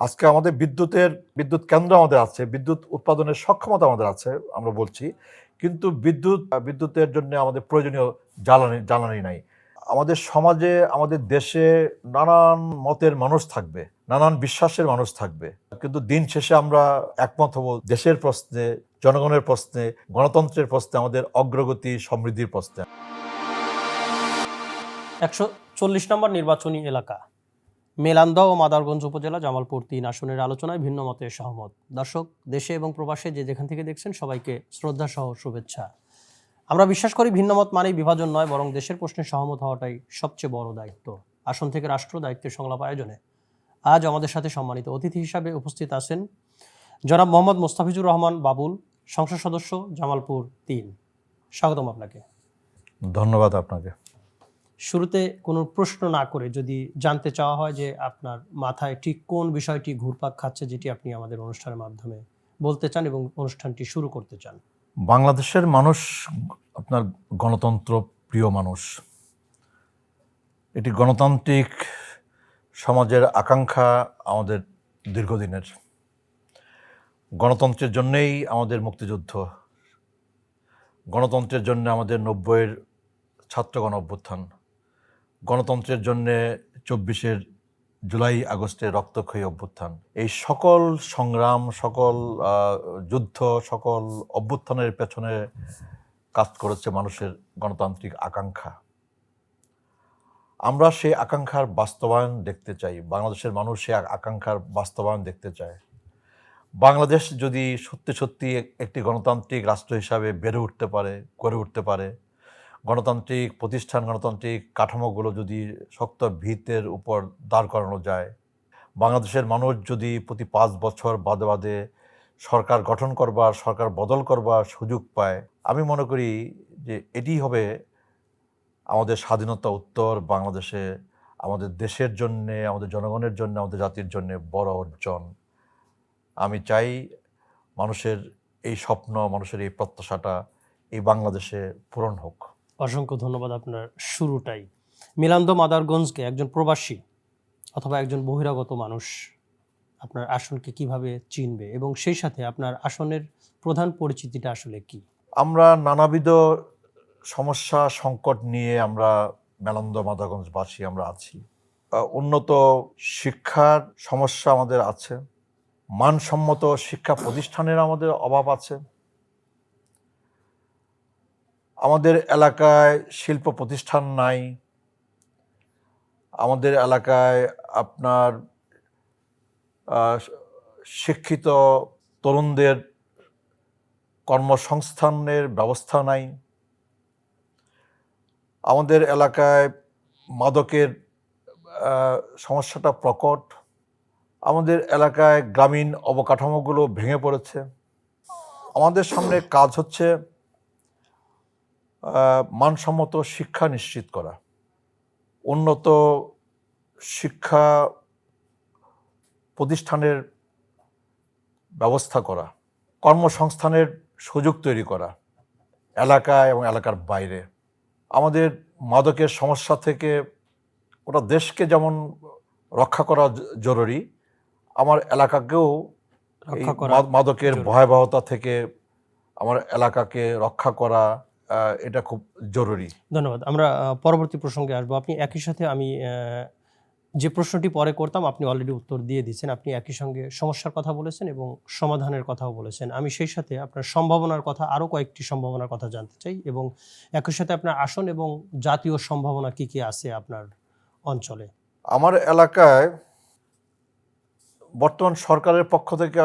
আজকে আমাদের বিদ্যুৎ কেন্দ্র আমাদের আছে, বিদ্যুৎ উৎপাদনের সক্ষমতা আমাদের আছে আমরা বলছি। কিন্তু বিদ্যুতের জন্য আমাদের প্রয়োজনীয় জ্বালানি নাই। আমাদের সমাজে, আমাদের দেশে নানান মতের মানুষ থাকবে, নানান বিশ্বাসের মানুষ থাকবে। কিন্তু দিন শেষে আমরা একমত হব দেশের প্রশ্নে, জনগণের প্রশ্নে, গণতন্ত্রের প্রশ্নে, আমাদের অগ্রগতি সমৃদ্ধির প্রশ্নে। ১৪০ নম্বর নির্বাচনী এলাকা মেলান্দহ ও মাদারগঞ্জ উপজেলা জামালপুর ৩ আসনের আলোচনায় ভিন্ন মতে সহমত। দর্শক, দেশে এবং প্রবাসে যে যেখান থেকে দেখছেন সবাইকে শ্রদ্ধা সহ শুভেচ্ছা। আমরা বিশ্বাস করি ভিন্নমত মানেই বিভাজন নয়, বরং দেশের প্রশ্নে সহমত হওয়াটাই সবচেয়ে বড় দায়িত্ব। আসন থেকে রাষ্ট্র দায়িত্বের সংলাপ আয়োজনে আজ আমাদের সাথে সম্মানিত অতিথি হিসাবে উপস্থিত আছেন জনাব মোহাম্মদ মোস্তাফিজুর রহমান বাবুল, সংসদ সদস্য জামালপুর ৩। স্বাগতম আপনাকে। ধন্যবাদ আপনাকে। শুরুতে কোনো প্রশ্ন না করে যদি জানতে চাওয়া হয় যে আপনার মাথায় ঠিক কোন বিষয়টি ঘুরপাক খাচ্ছে, যেটি আপনি আমাদের অনুষ্ঠানের মাধ্যমে বলতে চান এবং অনুষ্ঠানটি শুরু করতে চান। বাংলাদেশের মানুষ আপনার গণতন্ত্র প্রিয় মানুষ। এটি গণতান্ত্রিক সমাজের আকাঙ্ক্ষা আমাদের দীর্ঘদিনের। গণতন্ত্রের জন্যেই আমাদের মুক্তিযুদ্ধ, গণতন্ত্রের জন্য আমাদের ৯০-এর ছাত্র গণ অভ্যুত্থান, গণতন্ত্রের জন্যে ২৪-এর জুলাই আগস্টের রক্তক্ষয়ী অভ্যুত্থান। এই সকল সংগ্রাম, সকল যুদ্ধ, সকল অভ্যুত্থানের পেছনে কাজ করেছে মানুষের গণতান্ত্রিক আকাঙ্ক্ষা। আমরা সেই আকাঙ্ক্ষার বাস্তবায়ন দেখতে চাই। বাংলাদেশের মানুষ সেই আকাঙ্ক্ষার বাস্তবায়ন দেখতে চায়। বাংলাদেশ যদি সত্যি সত্যি একটি গণতান্ত্রিক রাষ্ট্র হিসাবে বেড়ে উঠতে পারে, গড়ে উঠতে পারে, গণতান্ত্রিক প্রতিষ্ঠান, গণতান্ত্রিক কাঠামোগুলো যদি শক্ত ভিতের উপর দাঁড় করানো যায়, বাংলাদেশের মানুষ যদি প্রতি ৫ বছর বাদে বাদে সরকার গঠন করবার, সরকার বদল করবার সুযোগ পায়, আমি মনে করি যে এটি হবে আমাদের স্বাধীনতা উত্তর বাংলাদেশে, আমাদের দেশের জন্যে, আমাদের জনগণের জন্য, আমাদের জাতির জন্যে বড় অর্জন। আমি চাই মানুষের এই স্বপ্ন, মানুষের এই প্রত্যাশাটা এই বাংলাদেশে পূরণ হোক। অসংখ্য ধন্যবাদ। আপনার শুরুটাই মিলান্দহ মাদারগঞ্জকে একজন প্রবাসী অথবা একজন বহিরাগত মানুষ আপনার আসনকে কিভাবে চিনবে এবং সেই সাথে আপনার আসনের প্রধান পরিচিতিটা আসলে কি? আমরা নানাবিধ সমস্যা সংকট নিয়ে আমরা মেলান্দহ মাদারগঞ্জবাসী আমরা আছি। উন্নত শিক্ষার সমস্যা আমাদের আছে, মানসম্মত শিক্ষা প্রতিষ্ঠানের আমাদের অভাব আছে, আমাদের এলাকায় শিল্প প্রতিষ্ঠান নাই, আমাদের এলাকায় আপনার শিক্ষিত তরুণদের কর্মসংস্থানের ব্যবস্থা নাই, আমাদের এলাকায় মাদকের সমস্যাটা প্রকট, আমাদের এলাকায় গ্রামীণ অবকাঠামোগুলো ভেঙে পড়েছে। আমাদের সামনে কাজ হচ্ছে মানসম্মত শিক্ষা নিশ্চিত করা, উন্নত শিক্ষা প্রতিষ্ঠানের ব্যবস্থা করা, কর্মসংস্থানের সুযোগ তৈরি করা এলাকায় এবং এলাকার বাইরে। আমাদের মাদকের সমস্যা থেকে গোটা দেশকে যেমন রক্ষা করা জরুরি, আমার এলাকাকেও এই মাদকের ভয়াবহতা থেকে আমার এলাকাকে রক্ষা করা এটা খুব জরুরি। ধন্যবাদ। আমরা পরবর্তী প্রসঙ্গে আসবো। আপনি একই সাথে আমি যে প্রশ্নটি পরে করতাম আপনি অলরেডি উত্তর দিয়ে দিচ্ছেন। আপনি একই সঙ্গে সমস্যার কথা বলেছেন এবং সমাধানের কথাও বলেছেন। আমি সেই সাথে আপনার সম্ভাবনার কথা, আরও কয়েকটি সম্ভাবনার কথা জানতে চাই এবং একই সাথে আপনার আসন এবং জাতীয় সম্ভাবনা কি কি আছে আপনার অঞ্চলে। আমার এলাকায় বর্তমান সরকারের পক্ষ থেকে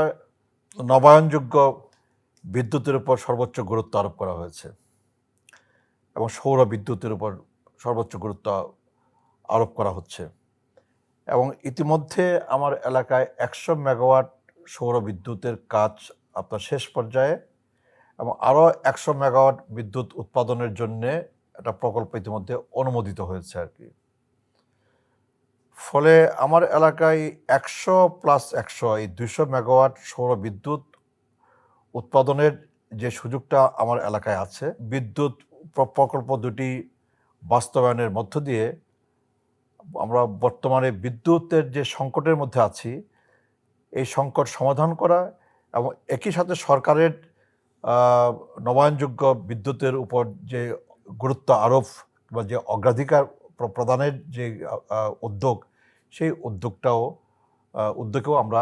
নবায়নযোগ্য বিদ্যুতের উপর সর্বোচ্চ গুরুত্ব আরোপ করা হয়েছে এবং সৌর বিদ্যুতের উপর সর্বোচ্চ গুরুত্ব আরোপ করা হচ্ছে এবং ইতিমধ্যে আমার এলাকায় ১০০ মেগাওয়াট সৌর বিদ্যুতের কাজ আপনার শেষ পর্যায়ে এবং আরও ১০০ মেগাওয়াট বিদ্যুৎ উৎপাদনের জন্যে একটা প্রকল্প ইতিমধ্যে অনুমোদিত হয়েছে আর কি। ফলে আমার এলাকায় ১০০+১০০ এই ২০০ মেগাওয়াট সৌর বিদ্যুৎ উৎপাদনের যে সুযোগটা আমার এলাকায় আছে, বিদ্যুৎ প্রকল্প দুটি বাস্তবায়নের মধ্য দিয়ে আমরা বর্তমানে বিদ্যুতের যে সংকটের মধ্যে আছি, এই সংকট সমাধান করা এবং একই সাথে সরকারের নবায়নযোগ্য বিদ্যুতের উপর যে গুরুত্ব আরোপ বা যে অগ্রাধিকার প্রদানের যে উদ্যোগ, সেই উদ্যোগেও আমরা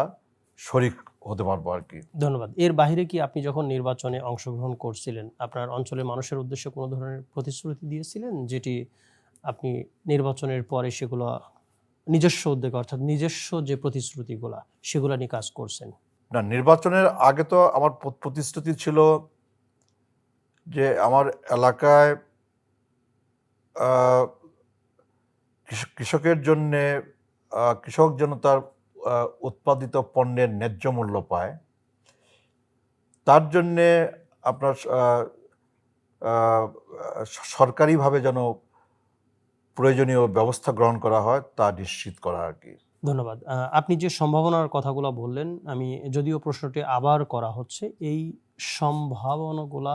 শরিক হতে পারবো আর কি। ধন্যবাদ। এর বাইরে কি আপনি যখন নির্বাচনে অংশগ্রহণ করছিলেন, আপনার অঞ্চলের মানুষের উদ্দেশ্যে কোনো ধরনের প্রতিশ্রুতি দিয়েছিলেন, যেটি আপনি নির্বাচনের পরে সেগুলো নিজস্ব উদ্যোগে, অর্থাৎ নিজস্ব যে প্রতিশ্রুতিগুলা সেগুলা নিয়ে কাজ করছেন? না, নির্বাচনের আগে তো আমার প্রতিশ্রুতি ছিল যে আমার এলাকায় আহ, কৃষকের জন্যে কৃষক যেন তার উৎপাদিত পণ্যের ন্যায্য মূল্য পায়, তার জন্যে আপনার আহ, সরকারিভাবে যেন প্রয়োজনীয় ব্যবস্থা গ্রহণ করা হয় তা নিশ্চিত করা আর কি। ধন্যবাদ। আপনি যে সম্ভাবনার কথাগুলো বললেন, আমি যদিও প্রশ্নটি আবার করা হচ্ছে, এই সম্ভাবনাগুলা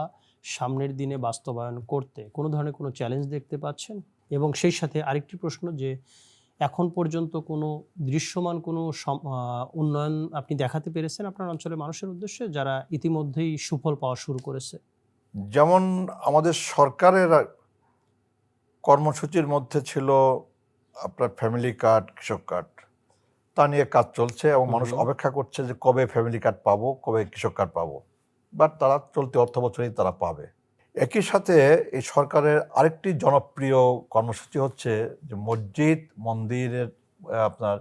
সামনের দিনে বাস্তবায়ন করতে কোনো ধরনের কোনো চ্যালেঞ্জ দেখতে পাচ্ছেন? এবং সেই সাথে আরেকটি প্রশ্ন, যে এখন পর্যন্ত কোনো দৃশ্যমান কোনো উন্নয়ন আপনি দেখাতে পেরেছেন আপনার অঞ্চলের মানুষের উদ্দেশ্যে, যারা ইতিমধ্যেই সুফল পাওয়া শুরু করেছে? যেমন আমাদের সরকারের কর্মসূচির মধ্যে ছিল আপনার ফ্যামিলি কার্ড, কৃষক কার্ড, তা নিয়ে কাজ চলছে এবং মানুষ অপেক্ষা করছে যে কবে ফ্যামিলি কার্ড পাবো, কবে কৃষক কার্ড পাবো, বাট তারা চলতি অর্থ বছরেই তারা পাবে। একই সাথে এই সরকারের আরেকটি জনপ্রিয় কর্মসূচি হচ্ছে যে মসজিদ মন্দিরের আপনার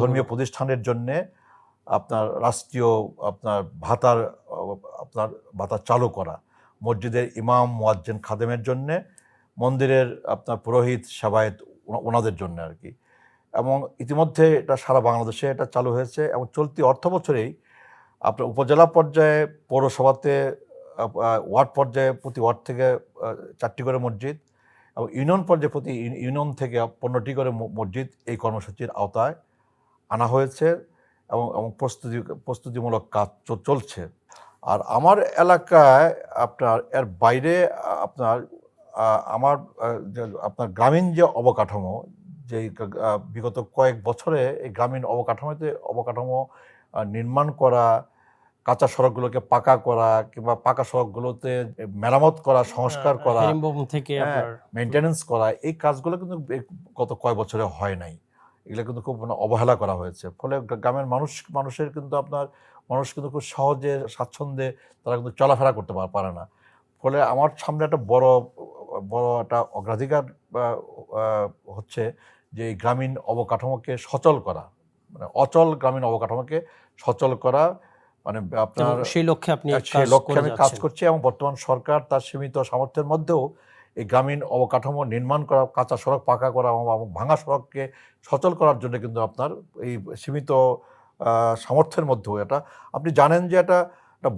ধর্মীয় প্রতিষ্ঠানের জন্যে আপনার রাষ্ট্রীয় ভাতা চালু করা, মসজিদের ইমাম, মুয়াজ্জিন, খাদেমের জন্যে, মন্দিরের আপনার পুরোহিত, সেবায়েত, ওনাদের জন্য আর কি। এবং ইতিমধ্যে এটা সারা বাংলাদেশে এটা চালু হয়েছে এবং চলতি অর্থ বছরেই আপনার উপজেলা পর্যায়ে, পৌরসভাতে, ওয়ার্ড পর্যায়ে প্রতি ওয়ার্ড থেকে 4টি করে মসজিদ এবং ইউনিয়ন পর্যায়ে প্রতি ইউনিয়ন থেকে 15টি করে মসজিদ এই কর্মসূচির আওতায় আনা হয়েছে এবং প্রস্তুতিমূলক কাজ চলছে। আর আমার এলাকায় আপনার এর বাইরে আপনার আপনার গ্রামীণ যে অবকাঠামো, যে বিগত কয়েক বছরে এই গ্রামীণ অবকাঠামো নির্মাণ করা, কাঁচা সড়কগুলোকে পাকা করা কিংবা পাকা সড়কগুলোতে মেরামত করা, সংস্কার করা, মেনটেনেন্স করা, এই কাজগুলো কিন্তু গত কয়েক বছরে হয় নাই। এগুলো কিন্তু খুব অবহেলা করা হয়েছে। ফলে গ্রামের মানুষের কিন্তু মানুষ কিন্তু খুব সহজে স্বাচ্ছন্দ্যে তারা কিন্তু চলাফেরা করতে পারে না। ফলে আমার সামনে একটা বড় একটা অগ্রাধিকার হচ্ছে যে এই গ্রামীণ অবকাঠামোকে সচল করা, মানে অচল গ্রামীণ অবকাঠামোকে সচল করা, মানে আপনার সেই লক্ষ্যে আমি কাজ করছি এবং বর্তমান সরকার তার সীমিত সামর্থ্যের মধ্যেও এই গ্রামীণ অবকাঠামো নির্মাণ করা, কাঁচা সড়ক পাকা করা এবং ভাঙা সড়ককে সচল করার জন্য কিন্তু আপনার এই সীমিত সামর্থ্যের মধ্যেও এটা আপনি জানেন যে একটা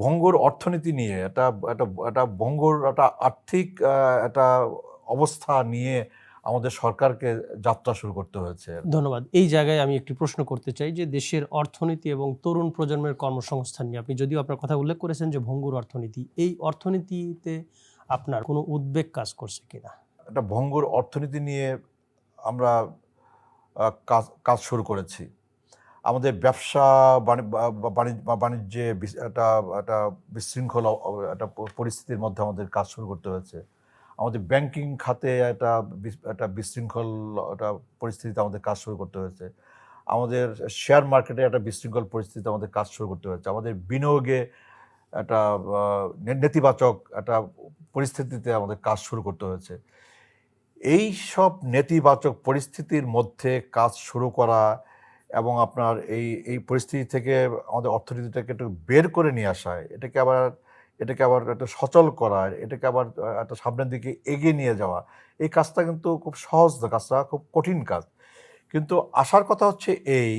ভঙ্গুর অর্থনীতি নিয়ে, একটা ভঙ্গুর একটা আর্থিক একটা অবস্থা নিয়ে আমাদের সরকারকে যাত্রা শুরু করতে হয়েছে। ধন্যবাদ। এই জায়গায় আমি একটি প্রশ্ন করতে চাই যে দেশের অর্থনীতি এবং তরুণ প্রজন্মের কর্মসংস্থান নিয়ে আপনি যদিও আপনার কথা উল্লেখ করেছেন যে ভঙ্গুর অর্থনীতি, এই অর্থনীতিতে আপনার কোনো উদ্বেগ কাজ করছে কিনা? একটা ভঙ্গুর অর্থনীতি নিয়ে আমরা কাজ শুরু করেছি। আমাদের ব্যবসা বাণিজ্যে একটা বিশৃঙ্খল একটা পরিস্থিতির মধ্যে আমাদের কাজ শুরু করতে হয়েছে। আমাদের ব্যাংকিং খাতে একটা বিশৃঙ্খল একটা পরিস্থিতিতে আমাদের কাজ শুরু করতে হয়েছে। আমাদের শেয়ার মার্কেটে একটা বিশৃঙ্খল পরিস্থিতিতে আমাদের কাজ শুরু করতে হয়েছে। আমাদের বিনিয়োগে একটা নেতিবাচক একটা পরিস্থিতিতে আমাদের কাজ শুরু করতে হয়েছে। এই সব নেতিবাচক পরিস্থিতির মধ্যে কাজ শুরু করা এবং আপনার এই পরিস্থিতি থেকে আমাদের অর্থনীতিটাকে একটু বের করে নিয়ে আসা, এটাকে আবার একটা সচল করা, এটাকে আবার একটা সামনের দিকে এগিয়ে নিয়ে যাওয়া, এই কাজটা কিন্তু খুব সহজ না, কাজটা খুব কঠিন কাজ। কিন্তু আসার কথা হচ্ছে এই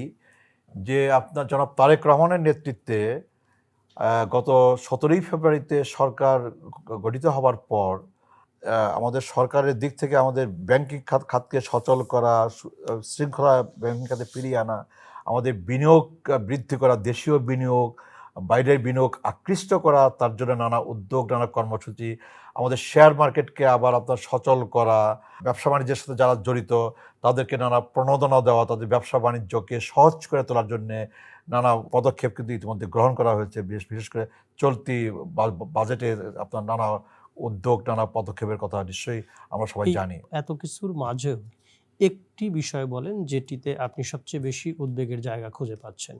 যে আপনার জনাব তারেক রহমানের নেতৃত্বে গত 17ই ফেব্রুয়ারিতে সরকার গঠিত হবার পর আমাদের সরকারের দিক থেকে আমাদের ব্যাংকিং খাতকে সচল করা, শৃঙ্খলা ব্যাংকিং খাতে ফিরিয়ে আনা, আমাদের বিনিয়োগ বৃদ্ধি করা, দেশীয় বিনিয়োগ, বাইরের বিনিয়োগ আকৃষ্ট করা, তার জন্য নানা উদ্যোগ, নানা কর্মসূচি, আমাদের শেয়ার মার্কেটকে আবার আপনার সচল করা, ব্যবসা বাণিজ্যের সাথে যারা জড়িত তাদেরকে নানা প্রণোদনা দেওয়া, তাদের ব্যবসা বাণিজ্যকে সহজ করে তোলার জন্যে নানা পদক্ষেপ কিন্তু ইতিমধ্যে গ্রহণ করা হয়েছে। বিশেষ করে চলতি বাজেটে আপনার নানা উদ্যোগ, নানা পদক্ষেপের কথা নিশ্চয়ই আমরা সবাই এই জানি। এত কিছুর মাঝেও একটি বিষয় বলেন যেটিতে আপনি সবচেয়ে বেশি উদ্বেগের জায়গা খুঁজে পাচ্ছেন।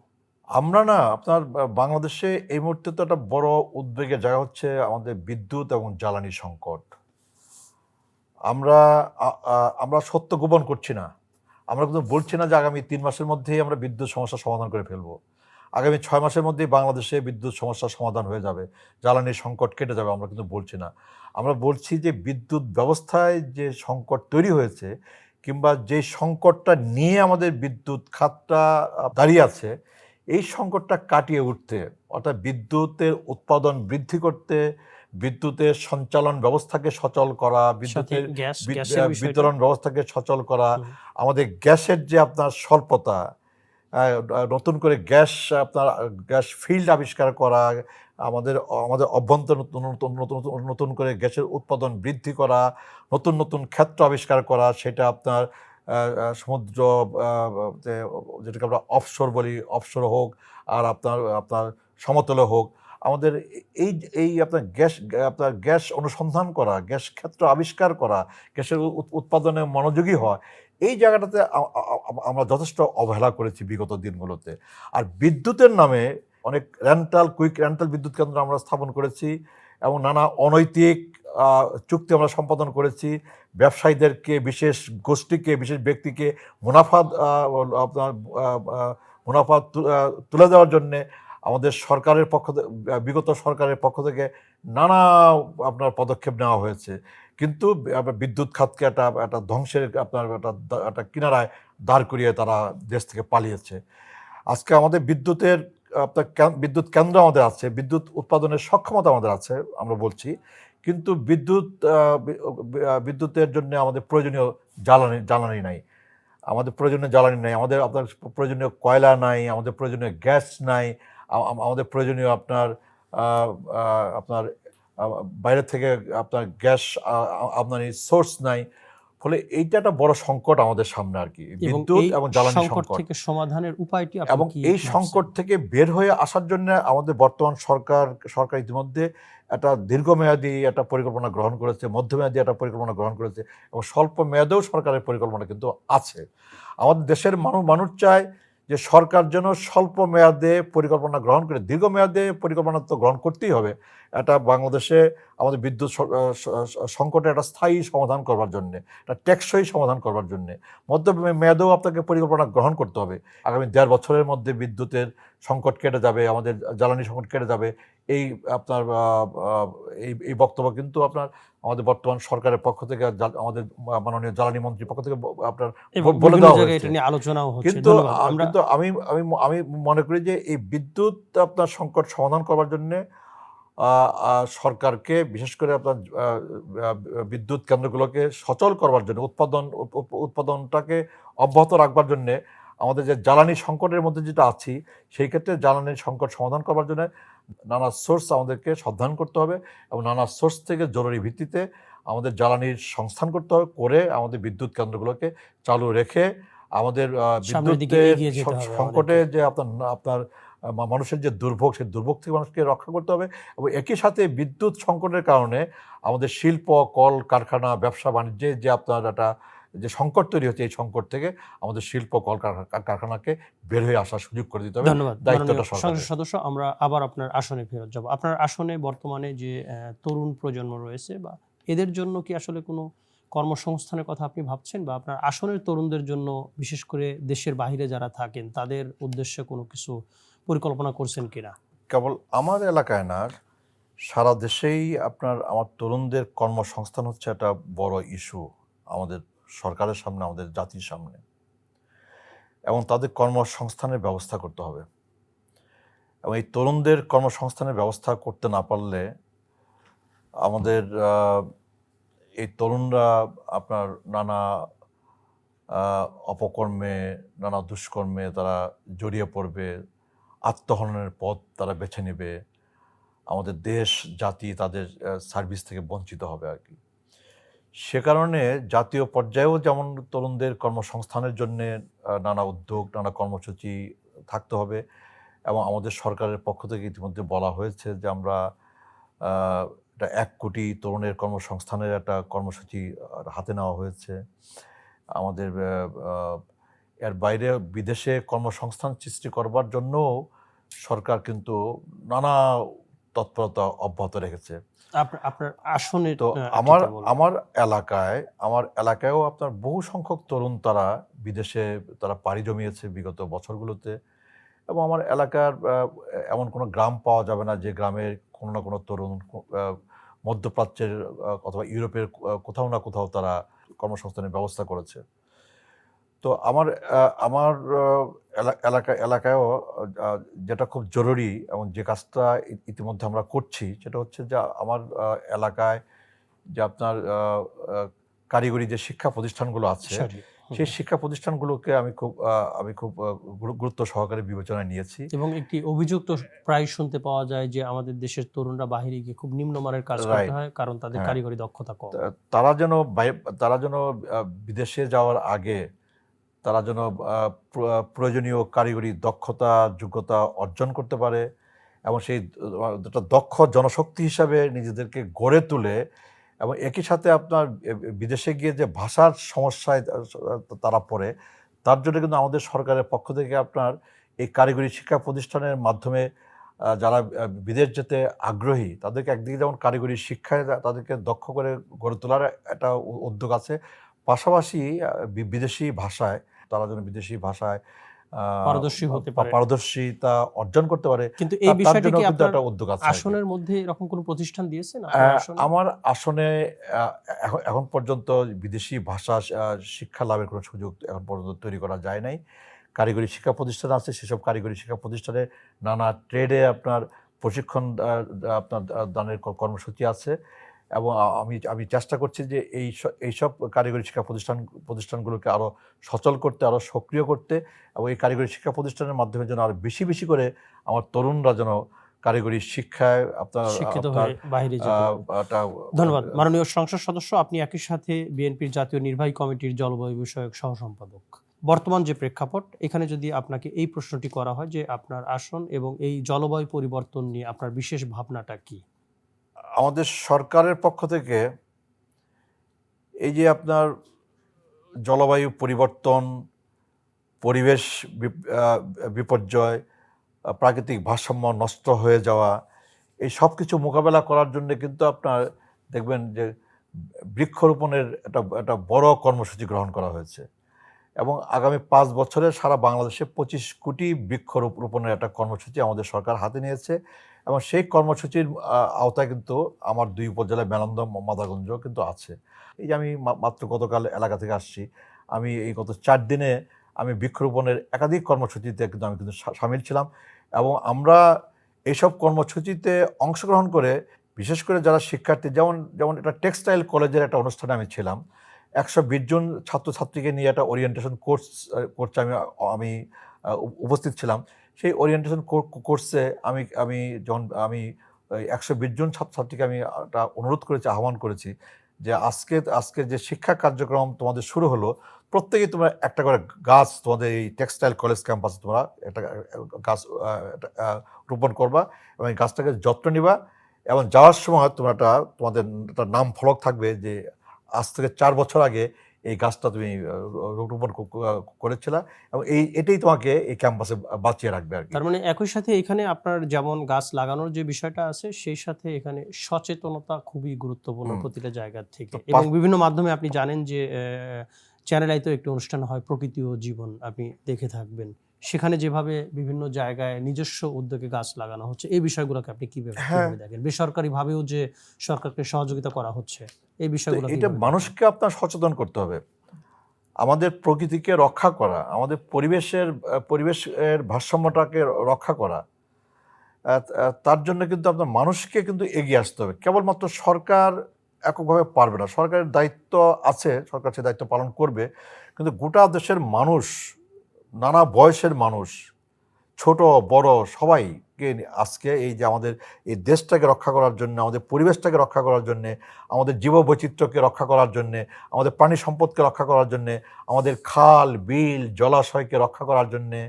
আমরা না আপনার বাংলাদেশে এই মুহূর্তে তো একটা বড় উদ্বেগের জায়গা হচ্ছে আমাদের বিদ্যুৎ এবং জ্বালানি সংকট। আমরা আ আ আমরা সত্য গোপন করছি না। আমরা কিন্তু বলছি না যে আগামী ৩ মাসের মধ্যেই আমরা বিদ্যুৎ সমস্যার সমাধান করে ফেলব। আগামী ৬ মাসের মধ্যেই বাংলাদেশে বিদ্যুৎ সমস্যার সমাধান হয়ে যাবে। জ্বালানির সংকট কেটে যাবে, আমরা কিন্তু বলছি না। আমরা বলছি যে বিদ্যুৎ ব্যবস্থায় যে সংকট তৈরি হয়েছে কিংবা যে সংকটটা নিয়ে আমাদের বিদ্যুৎ খাতটা দাঁড়িয়ে আছে, এই সংকটটা কাটিয়ে উঠতে, অর্থাৎ বিদ্যুতের উৎপাদন বৃদ্ধি করতে, বিদ্যুতের সঞ্চালন ব্যবস্থাকে সচল করা, সাথে বিদ্যুতের গ্যাসের বিষয়টা। বিতরণ ব্যবস্থাকে সচল করা, হুম। আমাদের গ্যাসের যে আপনার স্বল্পতা, নতুন করে গ্যাস ফিল্ড আবিষ্কার করা, আমাদের আমাদের অভ্যন্তরে নতুন নতুন নতুন নতুন নতুন করে গ্যাসের উৎপাদন বৃদ্ধি করা, নতুন নতুন ক্ষেত্র আবিষ্কার করা, সেটা আপনার সমুদ্র, যেটাকে আমরা অফশোর বলি, অফশোর হোক, আর আপনার আপনার সমতলে হোক, আমাদের এই এই আপনার গ্যাস অনুসন্ধান করা, গ্যাস ক্ষেত্র আবিষ্কার করা, গ্যাসের উৎপাদনে মনোযোগী হওয়া, এই জায়গাটাতে আমরা যথেষ্ট অবহেলা করেছি বিগত দিনগুলোতে। আর বিদ্যুতের নামে অনেক কুইক রেন্টাল বিদ্যুৎ কেন্দ্র আমরা স্থাপন করেছি এবং নানা অনৈতিক চুক্তি আমরা সম্পাদন করেছি। ব্যবসায়ীদেরকে, বিশেষ গোষ্ঠীকে, বিশেষ ব্যক্তিকে মুনাফা আপনার মুনাফা তুলে দেওয়ার জন্যে আমাদের সরকারের বিগত সরকারের পক্ষ থেকে নানা আপনার পদক্ষেপ নেওয়া হয়েছে। কিন্তু বিদ্যুৎ খাতকে একটা ধ্বংসের আপনার একটা কিনারায় দাঁড় করিয়ে তারা দেশ থেকে পালিয়েছে। আজকে আমাদের বিদ্যুৎ কেন্দ্র আমাদের আছে, বিদ্যুৎ উৎপাদনের সক্ষমতা আমাদের আছে, আমরা বলছি, কিন্তু বিদ্যুতের জন্য আমাদের প্রয়োজনীয় জ্বালানি নাই। আমাদের প্রয়োজনীয় জ্বালানি নাই, আমাদের আপনার প্রয়োজনীয় কয়লা নাই, আমাদের প্রয়োজনীয় গ্যাস নাই, আমাদের প্রয়োজনীয় আপনার বাইরে থেকে আপনার গ্যাস আমদানির সোর্স নাই। ফলে এইটা একটা বড় সংকট আমাদের সামনে আর কি, বিদ্যুৎ এবং জ্বালানি সংকট সংকট। থেকে সমাধানের উপায়টি আপনি এবং কি এই ভাবছেন? সংকট থেকে বের হয়ে আসার জন্য আমাদের বর্তমান সরকার ইতিমধ্যে একটা দীর্ঘমেয়াদী একটা পরিকল্পনা গ্রহণ করেছে, মধ্যমেয়াদী একটা পরিকল্পনা গ্রহণ করেছে এবং স্বল্প মেয়াদেও সরকারের পরিকল্পনা কিন্তু আছে। আমাদের দেশের মানুষ চায় যে সরকার যেন স্বল্প মেয়াদে পরিকল্পনা গ্রহণ করে, দীর্ঘমেয়াদে পরিকল্পনা তো গ্রহণ করতেই হবে। এটা বাংলাদেশে আমাদের বিদ্যুৎ সংকটের একটা স্থায়ী সমাধান করবার জন্যে, একটা টেকসই সমাধান করবার জন্যে মেয়াদেও আপনাকে পরিকল্পনা গ্রহণ করতে হবে। আগামী ১.৫ বছরের মধ্যে বিদ্যুতের সংকট কেটে যাবে, আমাদের জ্বালানি সংকট কেটে যাবে, এই আপনার এই বক্তব্য কিন্তু আপনার আমাদের বর্তমান সরকারের পক্ষ থেকে, আমাদের মাননীয় জ্বালানি মন্ত্রীর পক্ষ থেকে আপনার বলে দেওয়া হয়েছে। এটা নিয়ে আলোচনাও হচ্ছে। কিন্তু ধন্যবাদ। আমরা কিন্তু আমি আমি আমি মনে করি যে এই বিদ্যুৎ আপনার সংকট সমাধান করবার জন্যে সরকারকে, বিশেষ করে আপনার বিদ্যুৎ কেন্দ্রগুলোকে সচল করবার জন্য, উৎপাদনটাকে অব্যাহত রাখবার জন্যে, আমাদের যে জ্বালানি সংকটের মধ্যে যেটা আছি, সেই ক্ষেত্রে জ্বালানির সংকট সমাধান করবার জন্য নানা সোর্স আমাদেরকে সন্ধান করতে হবে এবং নানা সোর্স থেকে জরুরি ভিত্তিতে আমাদের জ্বালানির সংস্থান করতে হবে, করে আমাদের বিদ্যুৎ কেন্দ্রগুলোকে চালু রেখে আমাদের সামনের দিকে বিদ্যুতের এগিয়ে যেতে হবে সংকটে আমাদেরকে। যে আপনার মানুষের যে দুর্ভোগ, সেই দুর্ভোগ থেকে মানুষকে রক্ষা করতে হবে এবং একই সাথে বিদ্যুৎ সংকটের কারণে আমাদের শিল্প, কল কারখানা, ব্যবসা বাণিজ্যে যে আপনার একটা যে সংকট তৈরি হচ্ছে, এই সংকট থেকে আমাদের শিল্প, কল কারখানাকে বের হয়ে আসার সুযোগ করে দিতে হবে। ধন্যবাদ। দায়িত্বটা মাননীয় সংসদ সরকারের। সদস্য, আমরা আবার আপনার আসনে ফেরত যাব। আপনার আসনে বর্তমানে যে তরুণ প্রজন্ম রয়েছে, বা এদের জন্য কি আসলে কোনো কর্মসংস্থানের কথা আপনি ভাবছেন, বা আপনার আসনের তরুণদের জন্য, বিশেষ করে দেশের বাইরে যারা থাকেন, তাদের উদ্দেশ্যে কোনো কিছু পরিকল্পনা করছেন কিনা? কেবল আমার এলাকায় না, সারা দেশেই আমার তরুণদের কর্মসংস্থান হচ্ছে একটা বড় ইস্যু আমাদের সরকারের সামনে, আমাদের জাতির সামনে, এবং তাদের কর্মসংস্থানের ব্যবস্থা করতে হবে। এবং এই তরুণদের কর্মসংস্থানের ব্যবস্থা করতে না পারলে আমাদের এই তরুণরা আপনার নানা অপকর্মে, নানা দুষ্কর্মে তারা জড়িয়ে পড়বে, আত্মহননের পথ তারা বেছে নেবে, আমাদের দেশ জাতি তাদের সার্ভিস থেকে বঞ্চিত হবে আর কি। সে কারণে জাতীয় পর্যায়েও যেমন তরুণদের কর্মসংস্থানের জন্যে নানা উদ্যোগ, নানা কর্মসূচি থাকতে হবে, এবং আমাদের সরকারের পক্ষ থেকে ইতিমধ্যে বলা হয়েছে যে আমরা এটা 1 কোটি তরুণের কর্মসংস্থানের একটা কর্মসূচি হাতে নেওয়া হয়েছে। আমাদের এর বাইরে বিদেশে কর্মসংস্থান সৃষ্টি করবার জন্যও সরকার কিন্তু নানা তৎপরতা অব্যাহত রেখেছে। আপনার আসনের তো ঠিক বলুন। আমার এলাকায়ও আপনার বহু সংখ্যক তরুণ তারা বিদেশে তারা পাড়ি জমিয়েছে বিগত বছরগুলোতে, এবং আমার এলাকার এমন কোনো গ্রাম পাওয়া যাবে না যে গ্রামের কোনো না কোনো তরুণ মধ্যপ্রাচ্যের অথবা ইউরোপের কোথাও না কোথাও তারা কর্মসংস্থানের ব্যবস্থা করেছে। তো আমার এলাকায়ও যেটা খুব জরুরি এবং যে কাজটা ইতিমধ্যে আমরা করছি সেটা হচ্ছে যে আমার এলাকায় যে আপনার কারিগরি যে শিক্ষা প্রতিষ্ঠানগুলো আছে, সেই শিক্ষা প্রতিষ্ঠানগুলোকে আমি খুব গুরুত্ব সহকারে বিবেচনায় নিয়েছি। এবং একটি অভিযোগ তো প্রায় শুনতে পাওয়া যায় যে আমাদের দেশের তরুণরা বাহিরে গিয়ে খুব নিম্নমানের কাজ করতে হয়, কারণ তাদের কারিগরি দক্ষতা কম। তারা যেন বিদেশে যাওয়ার আগে তারা যেন প্রয়োজনীয় কারিগরি দক্ষতা, যোগ্যতা অর্জন করতে পারে, এবং সেই একটা দক্ষ জনশক্তি হিসাবে নিজেদেরকে গড়ে তুলে, এবং একই সাথে আপনার বিদেশে গিয়ে যে ভাষার সমস্যায় তারা পড়ে, তার জন্য কিন্তু আমাদের সরকারের পক্ষ থেকে আপনার এই কারিগরি শিক্ষা প্রতিষ্ঠানের মাধ্যমে যারা বিদেশ যেতে আগ্রহী তাদেরকে একদিকে যেমন কারিগরি শিক্ষায় তাদেরকে দক্ষ করে গড়ে তোলার একটা উদ্যোগ আছে, পাশাপাশি বিদেশি ভাষায় তারা যেন বিদেশি ভাষায় পারদর্শী হতে পারে, পারদর্শিতা অর্জন করতে পারে। কিন্তু এই বিষয়টি কি আপনার একটা উদ্যোগ আছে আসনের মধ্যে এরকম কোনো প্রতিষ্ঠান দিয়েছেন? আমার আসনে এখন পর্যন্ত বিদেশি ভাষা শিক্ষা লাভের কোনো সুযোগ এখন পর্যন্ত তৈরি করা যায় নাই। কারিগরি শিক্ষা প্রতিষ্ঠান আছে, সেসব কারিগরি শিক্ষা প্রতিষ্ঠানে নানা ট্রেডে আপনার প্রশিক্ষণ আপনার দানের কর্মসূচি আছে, এবং আমি চেষ্টা করছি যে এইসব কারিগরি শিক্ষা প্রতিষ্ঠানগুলোকে আরও সচল করতে, আরও সক্রিয় করতে, এবং এই কারিগরি শিক্ষা প্রতিষ্ঠানের মাধ্যমে যেন আরও বেশি বেশি করে আমার তরুণরা যেন কারিগরি শিক্ষায় শিক্ষিত হয়ে বাইরে যেতে পারে। ধন্যবাদ মাননীয় সংসদ সদস্য। আপনি একই সাথে বিএনপির জাতীয় নির্বাহী কমিটির জলবায়ু বিষয়ক সহ সম্পাদক। বর্তমান যে প্রেক্ষাপট, এখানে যদি আপনাকে এই প্রশ্নটি করা হয় যে আপনার আসন এবং এই জলবায়ু পরিবর্তন নিয়ে আপনার বিশেষ ভাবনাটা কি? আমাদের সরকারের পক্ষ থেকে এই যে আপনার জলবায়ু পরিবর্তন, পরিবেশ বিপর্যয়, প্রাকৃতিক ভারসাম্য নষ্ট হয়ে যাওয়া, এই সব কিছু মোকাবেলা করার জন্য কিন্তু আপনার দেখবেন যে বৃক্ষরোপণের একটা বড় কর্মসূচি গ্রহণ করা হয়েছে, এবং আগামী 5 বছরে সারা বাংলাদেশে 25 কোটি বৃক্ষরোপণের একটা কর্মসূচি আমাদের সরকার হাতে নিয়েছে, এবং সেই কর্মসূচির আওতায় কিন্তু আমার 2 উপজেলায় মেলান্দহ, মাদারগঞ্জ কিন্তু আছে। এই যে আমি মাত্র গতকাল এলাকা থেকে আসছি, আমি এই গত 4 দিনে আমি বৃক্ষরোপণের একাধিক কর্মসূচিতে কিন্তু আমি সামিল ছিলাম, এবং আমরা এইসব কর্মসূচিতে অংশগ্রহণ করে বিশেষ করে যারা শিক্ষার্থী, যেমন এটা টেক্সটাইল কলেজের একটা অনুষ্ঠানে আমি ছিলাম, 120 জন ছাত্রছাত্রীকে নিয়ে একটা ওরিয়েন্টেশন কোর্সে আমি উপস্থিত ছিলাম। সেই ওরিয়েন্টেশন কোর্সে আমি যখন 120 জন ছাত্রছাত্রীকে আমি একটা অনুরোধ করেছি, আহ্বান করেছি যে আজকে যে শিক্ষা কার্যক্রম তোমাদের শুরু হলো, প্রত্যেকেই তোমরা একটা করে গাছ তোমাদের এই টেক্সটাইল কলেজ ক্যাম্পাসে তোমরা একটা গাছ রোপণ করবা, এবং এই গাছটাকে যত্ন নিবা, এবং যাওয়ার সময় তোমাদের একটা নাম ফলক থাকবে যে আজ থেকে 4 বছর আগে এই গাছটা তুমি রোপণ করেছিলা, এবং এটাই তোমাকে এই ক্যাম্পাসে বাঁচিয়ে রাখবে আর কি। তার মানে একই সাথে এখানে আপনার যেমন গাছ লাগানোর যে বিষয়টা আছে, সেই সাথে এখানে সচেতনতা খুবই গুরুত্বপূর্ণ প্রতিটা জায়গা থেকে, এবং বিভিন্ন মাধ্যমে আপনি জানেন যে চ্যানেল আইতেও একটি অনুষ্ঠান হয় প্রকৃতি ও জীবন, আপনি দেখে থাকবেন। সেখানে যেভাবে বিভিন্ন জায়গায় নিজস্ব উদ্যোগে গাছ লাগানো হচ্ছে, এই বিষয়গুলোকে আপনি কিভাবে দেখেন? বেসরকারিভাবেও যে সরকারকে সহযোগিতা করা হচ্ছে, এই বিষয়গুলো এটা মানুষকে আপনার সচেতন করতে হবে। আমাদের প্রকৃতিকে রক্ষা করা, আমাদের পরিবেশের ভারসাম্যটাকে রক্ষা করা, তার জন্য কিন্তু আপনার মানুষকে কিন্তু এগিয়ে আসতে হবে। কেবলমাত্র সরকার এককভাবে পারবে না। সরকারের দায়িত্ব আছে, সরকার সে দায়িত্ব পালন করবে, কিন্তু গোটা দেশের মানুষ, নানা বয়সের মানুষ, ছোট বড় সবাইকে আজকে এই যে আমাদের এই দেশটাকে রক্ষা করার জন্য, আমাদের পরিবেশটাকে রক্ষা করার জন্যে, আমাদের জীববৈচিত্র্যকে রক্ষা করার জন্যে, আমাদের প্রাণী সম্পদকে রক্ষা করার জন্যে, আমাদের খাল বিল জলাশয়কে রক্ষা করার জন্যে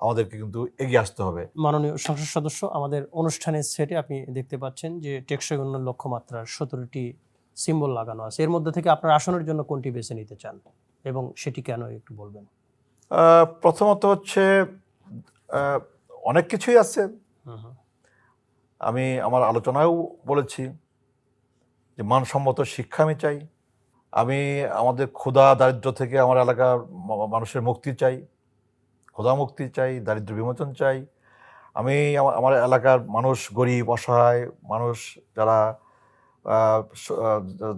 আমাদেরকে কিন্তু এগিয়ে আসতে হবে। মাননীয় সংসদ সদস্য, আমাদের অনুষ্ঠানের সেটে আপনি দেখতে পাচ্ছেন যে টেকসই উন্নয়ন লক্ষ্যমাত্রার 17টি সিম্বল লাগানো আছে। এর মধ্যে থেকে আপনার আসনের জন্য কোনটি বেছে নিতে চান এবং সেটি কেন একটু বলবেন? প্রথমত হচ্ছে অনেক কিছুই আছে। আমি আমার আলোচনায়ও বলেছি যে মানসম্মত শিক্ষা আমি চাই, আমি আমাদের ক্ষুধা দারিদ্র্য থেকে আমার এলাকার মানুষের মুক্তি চাই, ক্ষুধা মুক্তি চাই, দারিদ্র্য বিমোচন চাই। আমি আমার এলাকার মানুষ গরিব অসহায় মানুষ যারা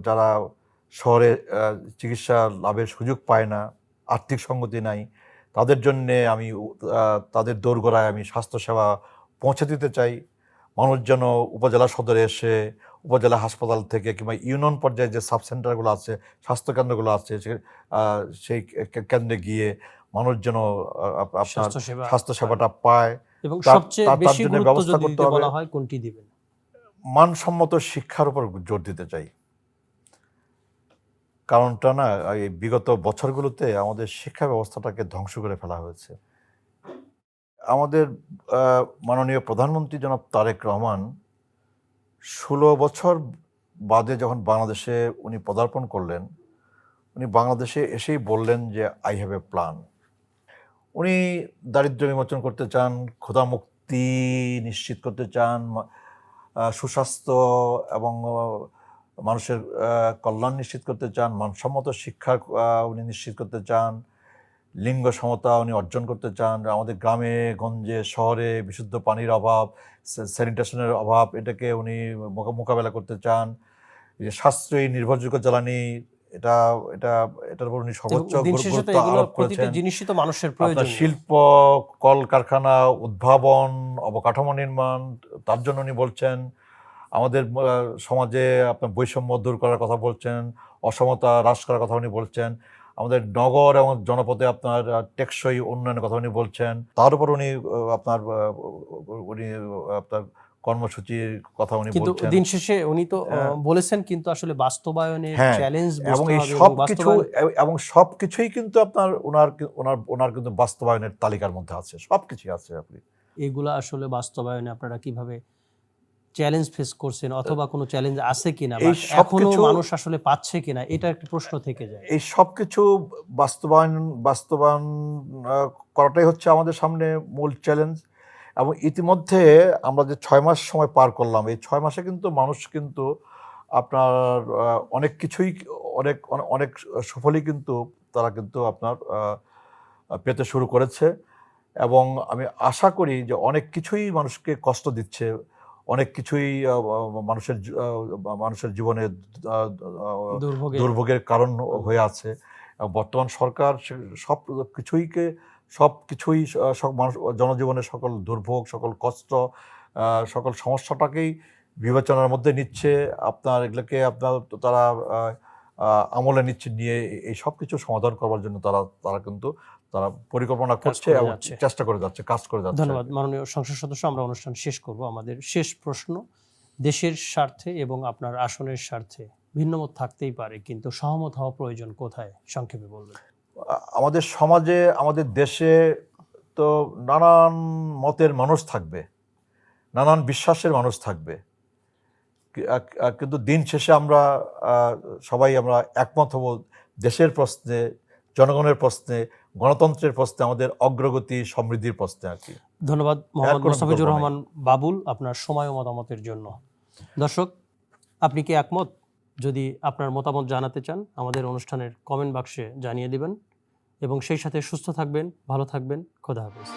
যারা শহরে চিকিৎসা লাভের সুযোগ পায় না, আর্থিক সঙ্গতি নাই, তাদের জন্যে আমি তাদের দোরগোড়ায় আমি স্বাস্থ্যসেবা পৌঁছে দিতে চাই। মানুষ যেন উপজেলা সদরে এসে উপজেলা হাসপাতাল থেকে কিংবা ইউনিয়ন পর্যায়ে যে সাব সেন্টারগুলো আছে, স্বাস্থ্যকেন্দ্রগুলো আছে, সেই কেন্দ্রে গিয়ে মানুষ যেন আপনার স্বাস্থ্যসেবাটা পায়। এবং সবচেয়ে বেশি গুরুত্ব যদি দিতে বলা হয় কোনটি দিবেন? মানসম্মত শিক্ষার উপর জোর দিতে চাই। কারণটা না, এই বিগত বছরগুলোতে আমাদের শিক্ষা ব্যবস্থাটাকে ধ্বংস করে ফেলা হয়েছে। আমাদের মাননীয় প্রধানমন্ত্রী জনাব তারেক রহমান 16 বছর বাদে যখন বাংলাদেশে উনি পদার্পণ করলেন, উনি বাংলাদেশে এসেই বললেন যে আই হ্যাভ এ প্ল্যান। উনি দারিদ্র্য বিমোচন করতে চান, ক্ষুধা মুক্তি নিশ্চিত করতে চান, সুস্বাস্থ্য এবং মানুষের কল্যাণ নিশ্চিত করতে চান, মানসম্মত শিক্ষা উনি নিশ্চিত করতে চান, লিঙ্গ সমতা উনি অর্জন করতে চান। আমাদের গ্রামে গঞ্জে শহরে বিশুদ্ধ পানির অভাব, স্যানিটেশনের অভাব, এটাকে উনি মোকাবেলা করতে চান। যে সাশ্রয়ী নির্ভরযোগ্য জ্বালানি, এটার উপর উনি সর্বোচ্চ গুরুত্ব আরোপ করেছেন। আপনার শিল্প কলকারখানা উদ্ভাবন, অবকাঠামো নির্মাণ, তার জন্য উনি বলছেন। আমাদের সমাজে আপনার বৈষম্য দূর করার কথা বলছেন, অসমতা হ্রাস করার কথা উনি বলছেন, আমাদের নগর এবং জনপদে আপনার টেকসই উন্নয়নের কথা উনি বলছেন। তার উপর উনি আপনার কর্মসূচির কথা উনি কিন্তু বলছেন। দিন শেষে উনি তো বলেছেন, কিন্তু আসলে বাস্তবায়নের চ্যালেঞ্জ এবং এই সবকিছুই কিন্তু আপনার ওনার কিন্তু বাস্তবায়নের তালিকার মধ্যে আছে, সবকিছুই আছে। আপনি এগুলা আসলে বাস্তবায়নে আপনারা কিভাবে চ্যালেঞ্জ ফেস করছেন, অথবা কোনো চ্যালেঞ্জ আছে কিনা, বা এখনো মানুষ আসলে পাচ্ছে কিনা, এটা একটা প্রশ্ন থেকে যায়। এই সবকিছু বাস্তবায়ন করাটাই হচ্ছে আমাদের সামনে মূল চ্যালেঞ্জ। এবং ইতিমধ্যে আমরা যে 6 মাস সময় পার করলাম, এই 6 মাসে কিন্তু মানুষ কিন্তু আপনার অনেক কিছুই অনেক সুফলই কিন্তু তারা কিন্তু আপনার পেতে শুরু করেছে। এবং আমি আশা করি যে অনেক কিছুই মানুষকে কষ্ট দিচ্ছে, অনেক কিছুই মানুষের জীবনে দুর্ভোগের কারণ হয়ে আছে। বর্তমান সরকার সবকিছুই মানুষ জনজীবনের সকল দুর্ভোগ, সকল কষ্ট, সকল সমস্যাটাকেই বিবেচনার মধ্যে নিচ্ছে। আপনার এগুলোকে তারা আমলে নিয়ে এই সব কিছু সমাধান করবার জন্য তারা কিন্তু পরিকল্পনা করছে এবং চেষ্টা করে যাচ্ছে, কাজ করে যাচ্ছে। ধন্যবাদ মাননীয় সংসদ সদস্য। আমরা অনুষ্ঠান শেষ করব। আমাদের শেষ প্রশ্ন, দেশের স্বার্থে এবং আপনার আসনের স্বার্থে ভিন্নমত থাকতেই পারে, কিন্তু সহমত হওয়া প্রয়োজন কোথায়, সংক্ষেপে বলবেন? আমাদের সমাজে, আমাদের দেশে তো নানান মতের মানুষ থাকবে, নানান বিশ্বাসের মানুষ থাকবে, কিন্তু দিন শেষে আমরা সবাই একমত হব দেশের প্রশ্নে, জনগণের প্রশ্নে, গণতন্ত্রের প্রশ্নে, আমাদের অগ্রগতি সমৃদ্ধির প্রশ্নে আর কি। ধন্যবাদ মোহাম্মদ মোস্তাফিজুর রহমান বাবুল আপনার সময় ও মতামতের জন্য। দর্শক, আপনি কি একমত? যদি আপনার মতামত জানাতে চান আমাদের অনুষ্ঠানের কমেন্ট বাক্সে জানিয়ে দিবেন, এবং সেই সাথে সুস্থ থাকবেন, ভালো থাকবেন। খোদা হাফেজ।